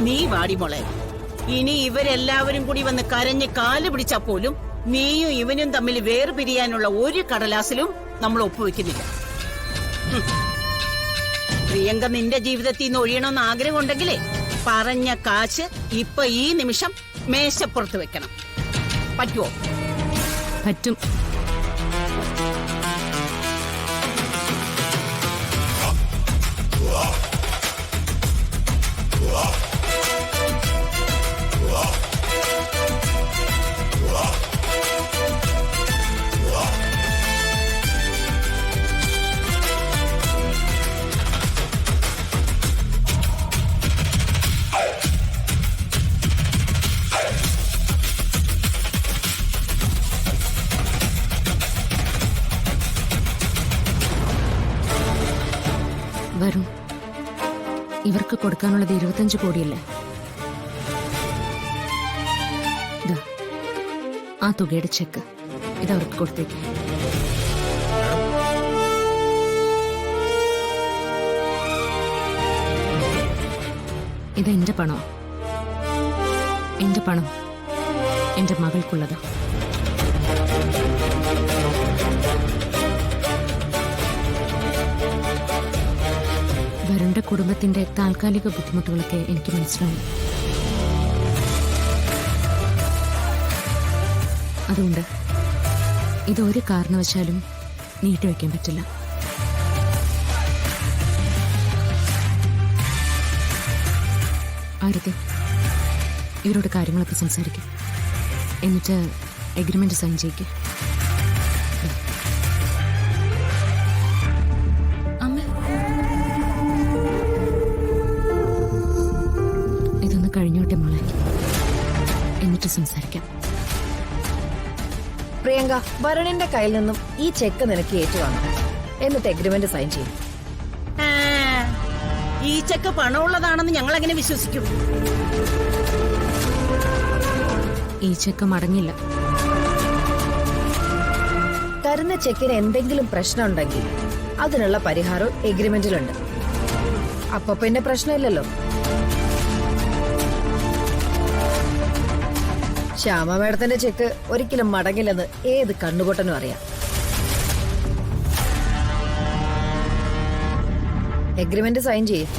നീ വാടി മോളെ. ഇനി ഇവരെല്ലാവരും കൂടി വന്ന് കരഞ്ഞ് കാല് പിടിച്ചാ പോലും നീയും ഇവനും തമ്മിൽ വേർപിരിയാനുള്ള ഒരു കടലാസിലും നമ്മൾ ഒപ്പുവെക്കുന്നില്ല. പ്രിയങ്ക നിന്റെ ജീവിതത്തിൽ നിന്ന് ഒഴിയണമെന്ന് ആഗ്രഹമുണ്ടെങ്കിലേ പറഞ്ഞ കാശ് ഇപ്പൊ ഈ നിമിഷം മേശപ്പുറത്ത് വെക്കണം. പറ്റുമോ? പറ്റും. വരും. ഇവർക്ക് കൊടുക്കാനുള്ളത് 25 കോടിയല്ലേ? ആ തുകയുടെ ചെക്ക് ഇതവർക്ക് കൊടുത്തേക്ക്. ഇതെന്റെ പണോ? എന്റെ പണം എന്റെ മകൾക്കുള്ളതാ. വരുണ്ട കുടുംബത്തിന്റെ താൽക്കാലിക ബുദ്ധിമുട്ടുകളൊക്കെ എനിക്ക് മനസ്സിലായി. അതുകൊണ്ട് ഇതൊരു കാരണവശാലും നീട്ടിവെക്കാൻ പറ്റില്ല. ആരതി, ഇവരോട് കാര്യങ്ങളൊക്കെ സംസാരിക്കും. എന്നിട്ട് എഗ്രിമെന്റ് സൈൻ ചെയ്യിക്കും. ഇതൊന്ന് കഴിഞ്ഞോട്ടെ മോളെ, എന്നിട്ട് സംസാരിക്കാം. പ്രിയങ്ക, വരുണിന്റെ കയ്യിൽ നിന്നും ഈ ചെക്ക് നിനക്ക് ഏറ്റുവാങ്ങും. എന്നിട്ട് എഗ്രിമെന്റ് സൈൻ ചെയ്യും. ഈ ചെക്ക് പണമുള്ളതാണെന്ന് ഞങ്ങൾ എങ്ങനെ വിശ്വസിക്കും? ഈ ചെക്ക് മടങ്ങില്ല. തരുന്ന ചെക്കിന് എന്തെങ്കിലും പ്രശ്നം ഉണ്ടെങ്കിൽ അതിനുള്ള പരിഹാരവും എഗ്രിമെന്റിലുണ്ട്. അപ്പൊ പിന്നെ പ്രശ്നമില്ലല്ലോ. ശ്യാമ മേഡത്തിന്റെ ചെക്ക് ഒരിക്കലും മടങ്ങില്ലെന്ന് ഏത് കണ്ണുപൊട്ടനും അറിയാം. എഗ്രിമെന്റ് സൈൻ ചെയ്യും.